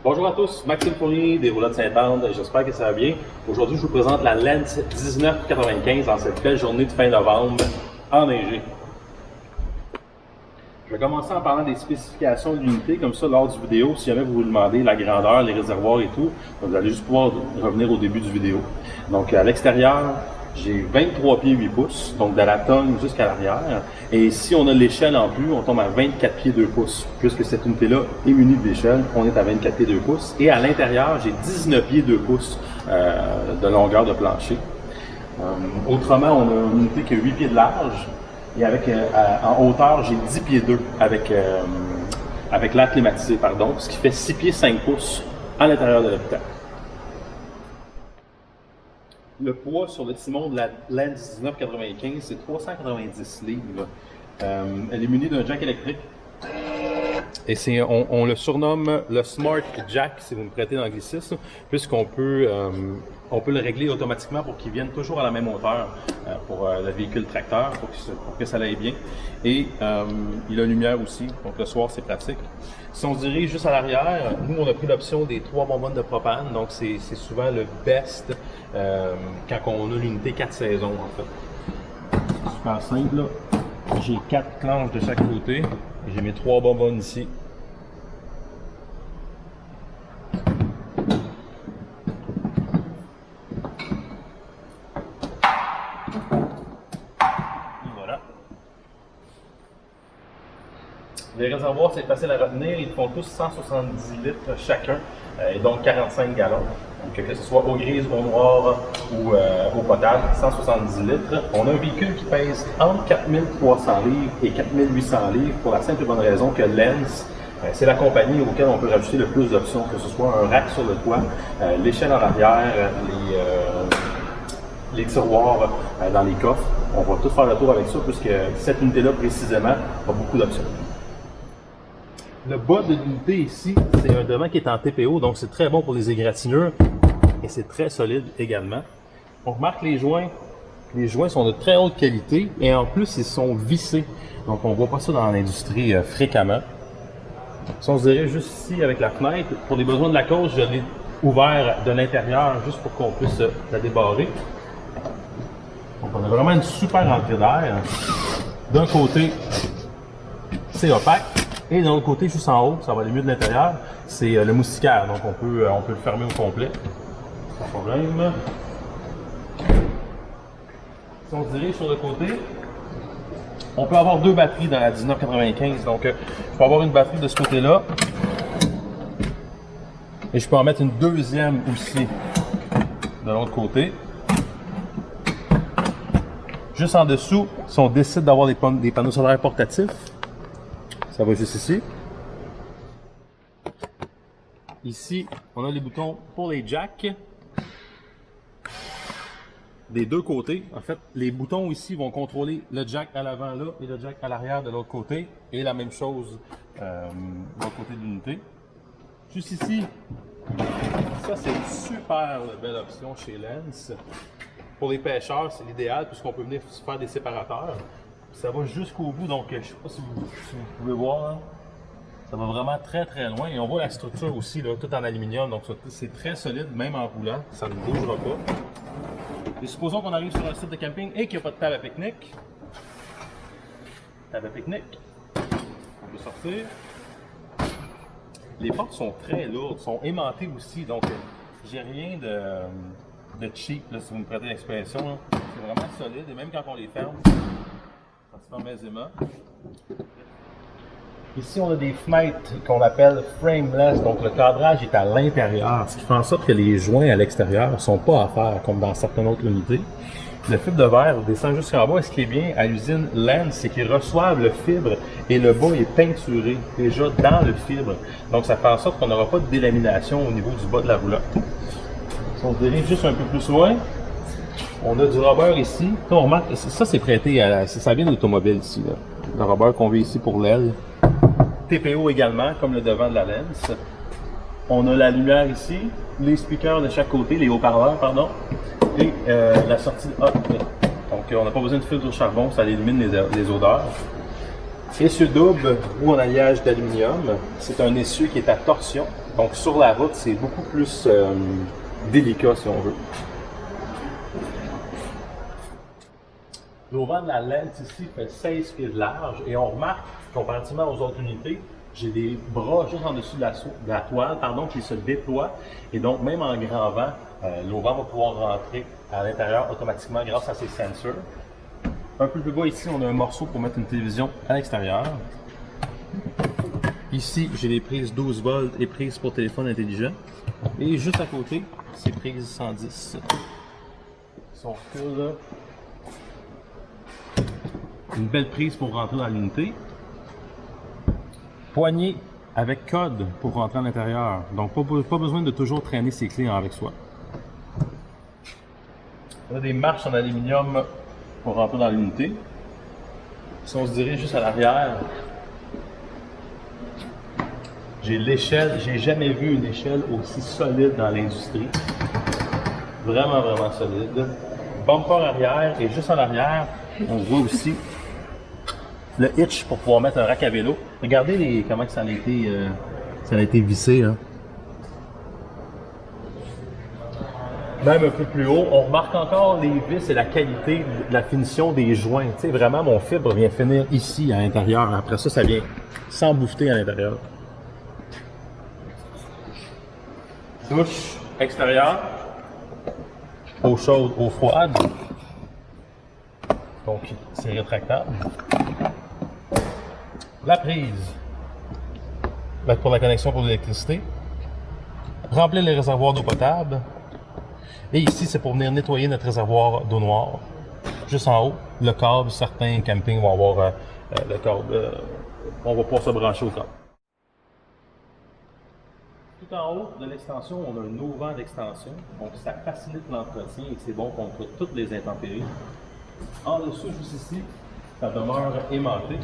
Bonjour à tous, Maxime Fournier des Roulettes Saint-Anne, j'espère que ça va bien. Aujourd'hui, je vous présente la Lens 1995 en cette belle journée de fin novembre enneigée. Je vais commencer en parlant des spécifications de l'unité, comme ça lors du vidéo, si jamais vous vous demandez la grandeur, les réservoirs et tout, vous allez juste pouvoir revenir au début du vidéo. Donc à l'extérieur, j'ai 23 pieds 8 pouces, donc de la tongue jusqu'à l'arrière. Et si on a l'échelle en plus, on tombe à 24 pieds 2 pouces. Puisque cette unité-là est munie de l'échelle, on est à 24 pieds 2 pouces. Et à l'intérieur, j'ai 19 pieds 2 pouces de longueur de plancher. Autrement, on a une unité qui a 8 pieds de large. Et en hauteur, j'ai 10 pieds 2 avec l'air climatisé, pardon, ce qui fait 6 pieds 5 pouces à l'intérieur de l'habitacle. Le poids sur le timon de la Lens 1995, c'est 390 livres. Elle est munie d'un jack électrique. Et on le surnomme le Smart Jack, si vous me prêtez l'anglicisme, puisqu'on peut le régler automatiquement pour qu'il vienne toujours à la même hauteur pour le véhicule tracteur, pour que ça aille bien. Et il a une lumière aussi, donc le soir c'est pratique. Si on se dirige juste à l'arrière, nous on a pris l'option des 3 bonbonnes de propane, donc c'est souvent le best quand on a l'unité 4 saisons en fait. C'est super simple là. J'ai 4 planches de chaque côté. J'ai mes 3 bonbonnes ici. Voilà. Les réservoirs, c'est facile à retenir. Ils font tous 170 litres chacun, et donc 45 gallons. Donc, que ce soit eau grise, eau noire ou eau potable, 170 litres. On a un véhicule qui pèse entre 4300 livres et 4800 livres pour la simple et bonne raison que Lens, c'est la compagnie auquel on peut rajouter le plus d'options, que ce soit un rack sur le toit, l'échelle en arrière, les tiroirs dans les coffres. On va tout faire le tour avec ça puisque cette unité-là précisément a beaucoup d'options. Le bas de l'unité ici, c'est un devant qui est en TPO, donc c'est très bon pour les égratignures et c'est très solide également. On remarque les joints sont de très haute qualité et en plus ils sont vissés, donc on ne voit pas ça dans l'industrie fréquemment. Si on se dirige juste ici avec la fenêtre, pour les besoins de la cause, je l'ai ouvert de l'intérieur juste pour qu'on puisse la débarrer. Donc on a vraiment une super entrée d'air. D'un côté, c'est opaque. Et de l'autre côté, juste en haut, ça va aller mieux de l'intérieur, c'est le moustiquaire. Donc on peut le fermer au complet. Pas de problème. Si on se dirige sur le côté, on peut avoir 2 batteries dans la 1995. Donc je peux avoir une batterie de ce côté-là. Et je peux en mettre une deuxième aussi de l'autre côté. Juste en dessous, si on décide d'avoir des panneaux solaires portatifs, ça va juste ici. Ici, on a les boutons pour les jacks. Des deux côtés. En fait, les boutons ici vont contrôler le jack à l'avant là et le jack à l'arrière de l'autre côté. Et la même chose de l'autre côté de l'unité. Juste ici, ça c'est une super belle option chez Lens. Pour les pêcheurs, c'est l'idéal puisqu'on peut venir faire des séparateurs. Ça va jusqu'au bout, donc je ne sais pas si vous pouvez voir, hein. Ça va vraiment très très loin. Et on voit la structure aussi, là, tout en aluminium, donc c'est très solide, même en roulant, ça ne bougera pas. Et supposons qu'on arrive sur un site de camping et qu'il n'y a pas de table à pique-nique. Table à pique-nique, on peut sortir. Les portes sont très lourdes, sont aimantées aussi, donc j'ai rien de cheap, là, si vous me prêtez l'expression. C'est vraiment solide, et même quand on les ferme, ça se ferme aisément. Ici, on a des fenêtres qu'on appelle frameless, donc le cadrage est à l'intérieur, ce qui fait en sorte que les joints à l'extérieur ne sont pas à faire comme dans certaines autres unités. Le fibre de verre descend jusqu'en bas, et ce qui est bien à l'usine Lens, c'est qu'ils reçoivent le fibre et le bas est peinturé déjà dans le fibre. Donc ça fait en sorte qu'on n'aura pas de délamination au niveau du bas de la roulotte. Si on se dirige juste un peu plus loin, on a du rubber ici. On remarque, ça c'est prêté à ça vient de l'automobile ici, là. Le rubber qu'on vit ici pour l'aile. TPO également, comme le devant de la Lens. On a la lumière ici, les speakers de chaque côté, les haut-parleurs, pardon, et la sortie hot. Donc on n'a pas besoin de filtre au charbon, ça élimine les odeurs. Essieu double ou en alliage d'aluminium. C'est un essieu qui est à torsion. Donc sur la route, c'est beaucoup plus délicat si on veut. L'auvent de la lente ici fait 16 pieds de large et on remarque, comparativement aux autres unités, j'ai des bras juste en dessus de la toile qui se déploient et donc même en grand vent, l'auvent va pouvoir rentrer à l'intérieur automatiquement grâce à ces sensors. Un peu plus bas ici, on a un morceau pour mettre une télévision à l'extérieur. Ici, j'ai les prises 12 volts et prises pour téléphone intelligent. Et juste à côté, c'est prises 110. Si on recule là, une belle prise pour rentrer dans l'unité. Poignée avec code pour rentrer à l'intérieur. Donc, pas besoin de toujours traîner ses clés avec soi. On a des marches en aluminium pour rentrer dans l'unité. Si on se dirige juste à l'arrière, j'ai l'échelle. J'ai jamais vu une échelle aussi solide dans l'industrie. Vraiment, vraiment solide. Bumper arrière et juste en arrière, on voit aussi le hitch pour pouvoir mettre un rack à vélo. Regardez comment ça a été vissé. Hein. Même un peu plus haut, on remarque encore les vis et la qualité de la finition des joints. Tu sais, vraiment, mon fibre vient finir ici à l'intérieur. Après ça, ça vient s'embouffer à l'intérieur. Douche extérieure, eau chaude, eau froide. Donc, c'est rétractable. La prise pour la connexion pour l'électricité. Remplir les réservoirs d'eau potable. Et ici, c'est pour venir nettoyer notre réservoir d'eau noire. Juste en haut, le câble, certains campings vont avoir le câble. On va pouvoir se brancher au câble. Tout en haut de l'extension, on a un auvent d'extension. Donc, ça facilite l'entretien et c'est bon contre toutes les intempéries. En dessous, juste ici, ça demeure aimanté.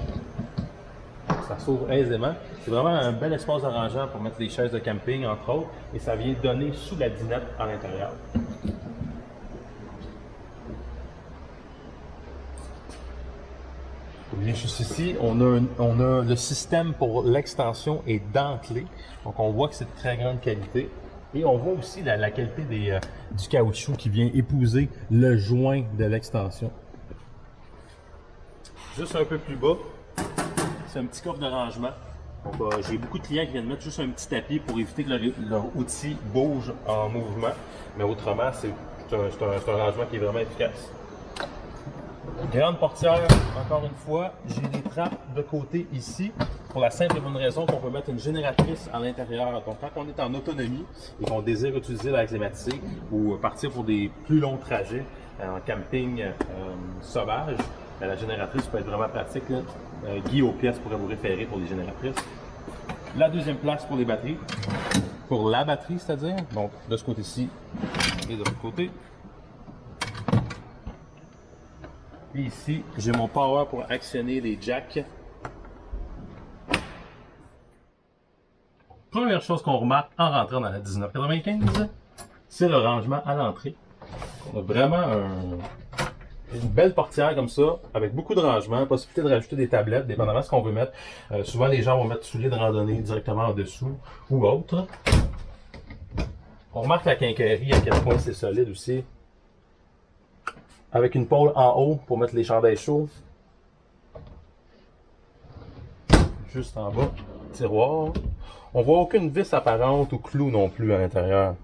Ça s'ouvre aisément. C'est vraiment un bel espace arrangeant pour mettre des chaises de camping, entre autres, et ça vient donner sous la dinette à l'intérieur. Bien, juste ici, on a le système pour l'extension est dentelé. Donc, on voit que c'est de très grande qualité. Et on voit aussi la qualité du caoutchouc qui vient épouser le joint de l'extension. Juste un peu plus bas, c'est un petit coffre de rangement. J'ai beaucoup de clients qui viennent mettre juste un petit tapis pour éviter que leur outil bouge en mouvement. Mais autrement, c'est un rangement qui est vraiment efficace. Grande portière, encore une fois, j'ai des trappes de côté ici pour la simple et bonne raison qu'on peut mettre une génératrice à l'intérieur. Donc quand on est en autonomie et qu'on désire utiliser l'air climatisé ou partir pour des plus longs trajets en camping sauvage, la génératrice peut être vraiment pratique. Guy aux pièces pourrait vous référer pour les génératrices. La deuxième place pour les batteries, pour la batterie c'est-à-dire, donc de ce côté-ci et de l'autre côté. Et ici, j'ai mon power pour actionner les jacks. Première chose qu'on remarque en rentrant dans la 1995, c'est le rangement à l'entrée. On a vraiment une belle portière comme ça, avec beaucoup de rangement, possibilité de rajouter des tablettes, dépendamment de ce qu'on veut mettre. Souvent, les gens vont mettre souliers de randonnée directement en dessous ou autre. On remarque la quincaillerie, à quel point c'est solide aussi. Avec une pôle en haut pour mettre les chandails chauds. Juste en bas, tiroir. On voit aucune vis apparente ou clou non plus à l'intérieur.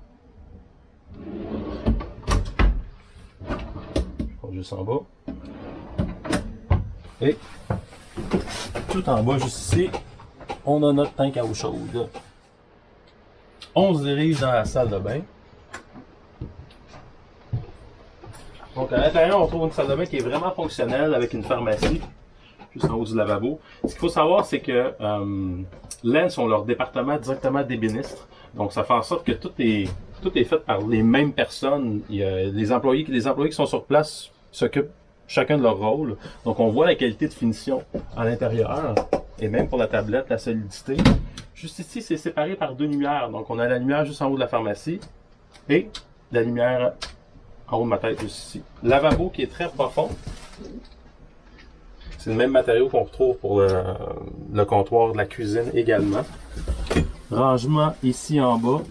Juste en bas. Et tout en bas, juste ici, on a notre tank à eau chaude. On se dirige dans la salle de bain. Donc à l'intérieur, on trouve une salle de bain qui est vraiment fonctionnelle avec une pharmacie, juste en haut du lavabo. Ce qu'il faut savoir, c'est que Lens ont leur département directement d'ébénistes. Donc ça fait en sorte que tout est fait par les mêmes personnes. Il y a les employés qui sont sur place s'occupent chacun de leur rôle. Donc on voit la qualité de finition à l'intérieur. Et même pour la tablette, la solidité. Juste ici, c'est séparé par deux lumières. Donc on a la lumière juste en haut de la pharmacie et la lumière en haut de ma tête, juste ici. Lavabo qui est très profond. C'est le même matériau qu'on retrouve pour le comptoir de la cuisine également. Rangement ici en bas.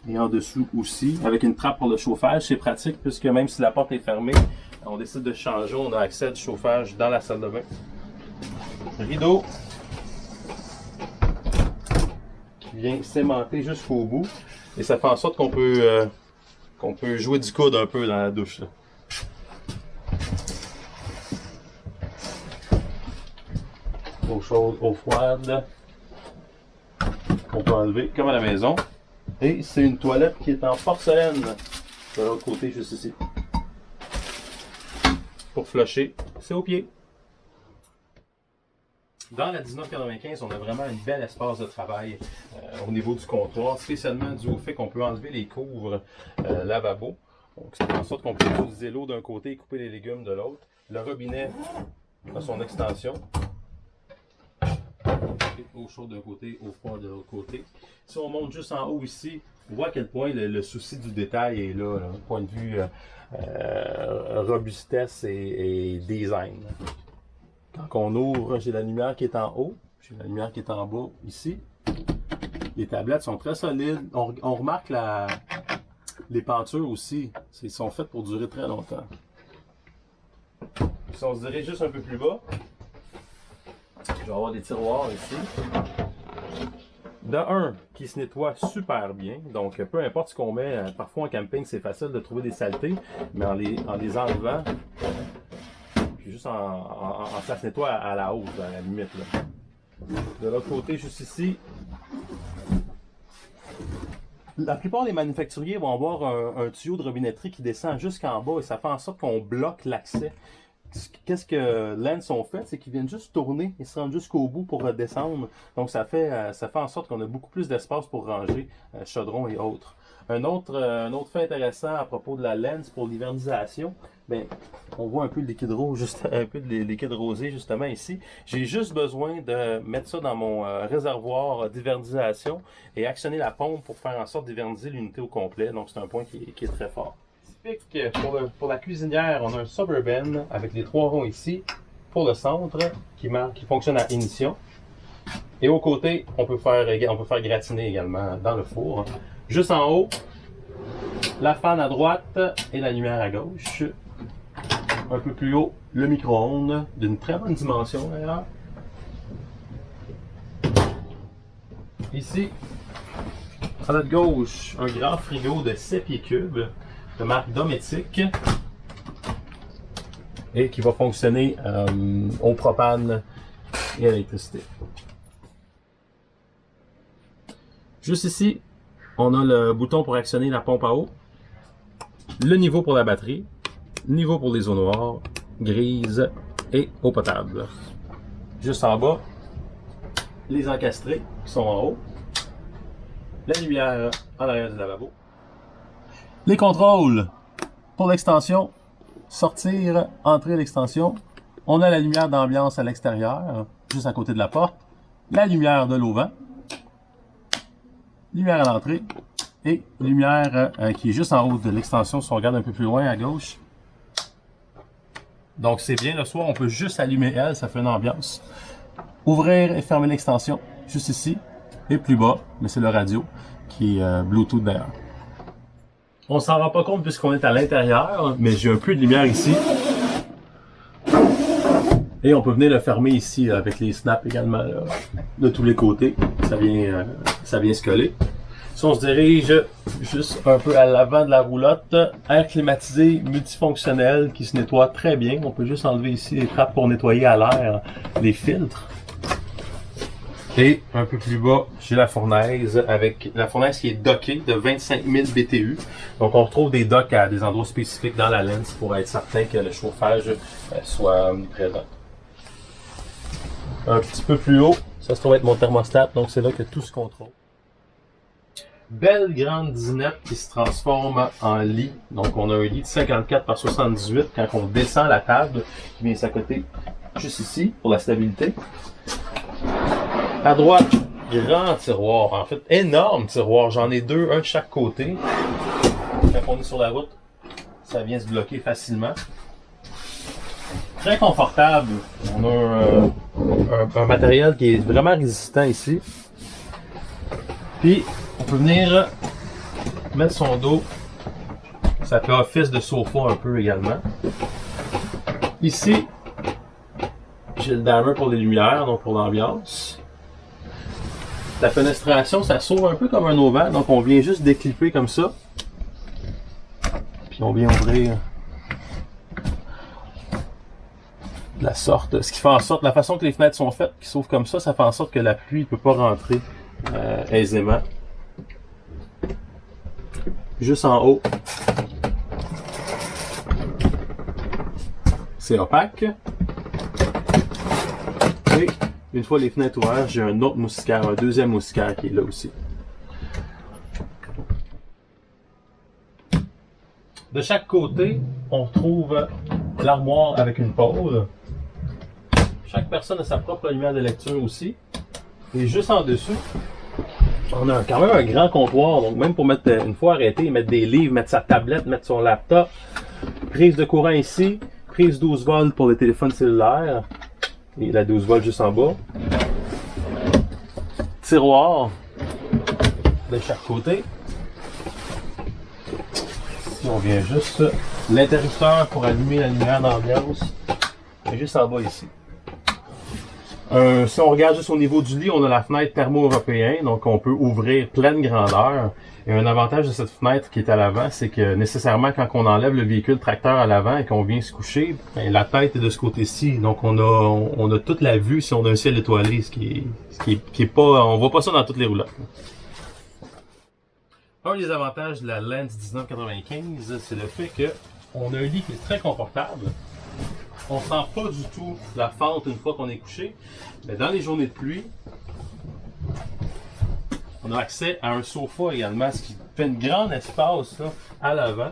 Et en dessous aussi, avec une trappe pour le chauffage. C'est pratique puisque même si la porte est fermée, on décide de changer, on a accès à du chauffage dans la salle de bain. Rideau qui vient s'aimanter jusqu'au bout. Et ça fait en sorte qu'on peut jouer du coude un peu dans la douche. Là. Eau chaude, eau froide. Qu'on peut enlever comme à la maison. Et c'est une toilette qui est en porcelaine. De l'autre côté, juste ici. Pour flusher, c'est au pied. Dans la 1995, on a vraiment un bel espace de travail au niveau du comptoir, spécialement dû au fait qu'on peut enlever les couvres lavabo. Donc, ça fait en sorte qu'on peut utiliser l'eau d'un côté et couper les légumes de l'autre. Le robinet a son extension. Eau chaude d'un côté, eau froide de l'autre côté. Si on monte juste en haut ici, on voit à quel point le souci du détail est là, d'un point de vue robustesse et design. Quand on ouvre, j'ai la lumière qui est en haut, j'ai la lumière qui est en bas ici. Les tablettes sont très solides. On remarque les pentures aussi. Ils sont faites pour durer très longtemps. Si on se dirige juste un peu plus bas, je vais avoir des tiroirs ici. De un, qui se nettoie super bien. Donc, peu importe ce qu'on met, parfois en camping, c'est facile de trouver des saletés, mais en les enlevant, puis juste ça se nettoie à la hausse, à la limite. Là. De l'autre côté, juste ici, la plupart des manufacturiers vont avoir un tuyau de robinetterie qui descend jusqu'en bas et ça fait en sorte qu'on bloque l'accès. Qu'est-ce que Lens ont fait, c'est qu'ils viennent juste tourner et se rendent jusqu'au bout pour redescendre. Donc ça fait en sorte qu'on a beaucoup plus d'espace pour ranger chaudron et autres. Un autre fait intéressant à propos de la Lens pour l'hivernisation, ben, on voit un peu le liquide rouge, un peu de liquide rosé justement ici. J'ai juste besoin de mettre ça dans mon réservoir d'hivernisation et actionner la pompe pour faire en sorte d'hiverniser l'unité au complet. Donc c'est un point qui est très fort. Pour la cuisinière, on a un Suburban avec les 3 ronds ici pour le centre qui fonctionne à ignition. Et au côté, on peut faire gratiner également dans le four. Juste en haut, la fan à droite et la lumière à gauche. Un peu plus haut, le micro-ondes d'une très bonne dimension d'ailleurs. Ici, à notre gauche, un grand frigo de 7 pieds cubes de marque Dometic et qui va fonctionner au propane et à l'électricité. Juste ici, on a le bouton pour actionner la pompe à eau, le niveau pour la batterie, niveau pour les eaux noires, grises et eau potable. Juste en bas, les encastrés qui sont en haut, la lumière en arrière du lavabo. Les contrôles pour l'extension, sortir, entrer l'extension. On a la lumière d'ambiance à l'extérieur, juste à côté de la porte. La lumière de l'auvent. Lumière à l'entrée. Et lumière qui est juste en haut de l'extension, si on regarde un peu plus loin à gauche. Donc c'est bien, le soir on peut juste allumer elle, ça fait une ambiance. Ouvrir et fermer l'extension, juste ici. Et plus bas, mais c'est le radio qui est Bluetooth d'ailleurs. On s'en rend pas compte puisqu'on est à l'intérieur, mais j'ai un peu de lumière ici. Et on peut venir le fermer ici avec les snaps également là, de tous les côtés. Ça vient se coller. Si on se dirige juste un peu à l'avant de la roulotte, air climatisé multifonctionnel qui se nettoie très bien. On peut juste enlever ici les trappes pour nettoyer à l'air les filtres. Et un peu plus bas, j'ai la fournaise avec la fournaise qui est dockée de 25 000 BTU. Donc on retrouve des docks à des endroits spécifiques dans la Lens pour être certain que le chauffage soit présent. Un petit peu plus haut, ça se trouve être mon thermostat, donc c'est là que tout se contrôle. Belle grande dinette qui se transforme en lit. Donc on a un lit de 54 par 78 quand on descend la table qui vient s'accoter juste ici pour la stabilité. À droite, grand tiroir, en fait, énorme tiroir. J'en ai 2, un de chaque côté. Quand on est sur la route, ça vient se bloquer facilement. Très confortable. On a un matériel qui est vraiment résistant ici. Puis, on peut venir mettre son dos. Ça fait office de sofa un peu également. Ici, j'ai le dimmer pour les lumières, donc pour l'ambiance. La fenestration, ça s'ouvre un peu comme un auvent, donc on vient juste déclipper comme ça. Puis on vient ouvrir de la sorte, ce qui fait en sorte, la façon que les fenêtres sont faites, qui s'ouvrent comme ça fait en sorte que la pluie ne peut pas rentrer aisément. Juste en haut, c'est opaque. Et une fois les fenêtres ouvertes, j'ai un autre moustiquaire, un deuxième moustiquaire qui est là aussi. De chaque côté, on trouve l'armoire avec une pôle. Chaque personne a sa propre lumière de lecture aussi. Et juste en dessous, on a quand même un grand comptoir. Donc même pour mettre, une fois arrêté, mettre des livres, mettre sa tablette, mettre son laptop. Prise de courant ici. Prise 12 volts pour les téléphones cellulaires. Et la 12 volts juste en bas. Tiroir de chaque côté. Ici, on vient juste l'interrupteur pour allumer la lumière d'ambiance. Et juste en bas ici. Si on regarde juste au niveau du lit, on a la fenêtre thermo-européenne, donc on peut ouvrir pleine grandeur. Et un avantage de cette fenêtre qui est à l'avant, c'est que nécessairement quand on enlève le véhicule tracteur à l'avant et qu'on vient se coucher, ben, la tête est de ce côté-ci. Donc on a toute la vue si on a un ciel étoilé, ce qui est pas, on voit pas ça dans toutes les roulottes. Un des avantages de la Lens 1995, c'est le fait que on a un lit qui est très confortable. On sent pas du tout la fente une fois qu'on est couché. Mais dans les journées de pluie, on a accès à un sofa également, ce qui fait un grand espace là, à l'avant.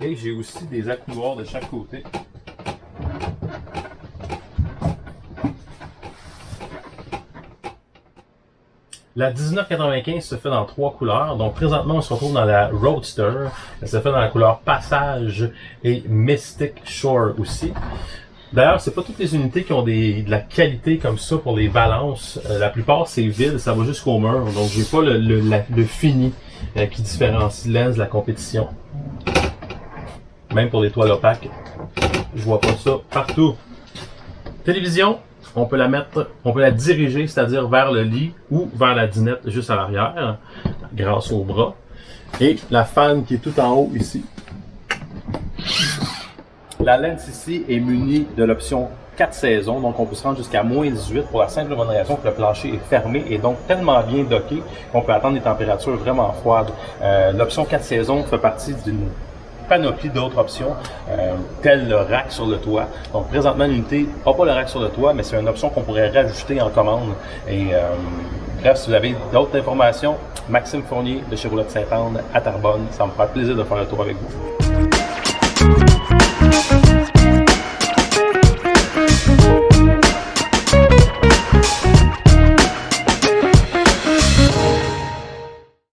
Et j'ai aussi des accoudoirs de chaque côté. La 1995 se fait dans 3 couleurs. Donc présentement, on se retrouve dans la Roadster. Elle se fait dans la couleur Passage et Mystic Shore aussi. D'ailleurs, c'est pas toutes les unités qui ont de la qualité comme ça pour les balances. La plupart, c'est vide, ça va jusqu'au mur. Donc, j'ai pas le fini qui différencie Lens de la compétition. Même pour les toiles opaques, je vois pas ça partout. Télévision, on peut la diriger, c'est-à-dire vers le lit ou vers la dinette juste à l'arrière, grâce au bras. Et la fan qui est tout en haut ici. La Lens ici est munie de l'option 4 saisons, donc on peut se rendre jusqu'à moins 18 pour la simple bonne raison que le plancher est fermé et donc tellement bien docké qu'on peut attendre des températures vraiment froides. L'option 4 saisons fait partie d'une panoplie d'autres options, telles le rack sur le toit. Donc présentement l'unité n'a pas le rack sur le toit, mais c'est une option qu'on pourrait rajouter en commande. Et bref, si vous avez d'autres informations, Maxime Fournier de chez Roulotte Sainte-Anne à Terrebonne, ça me fera plaisir de faire le tour avec vous.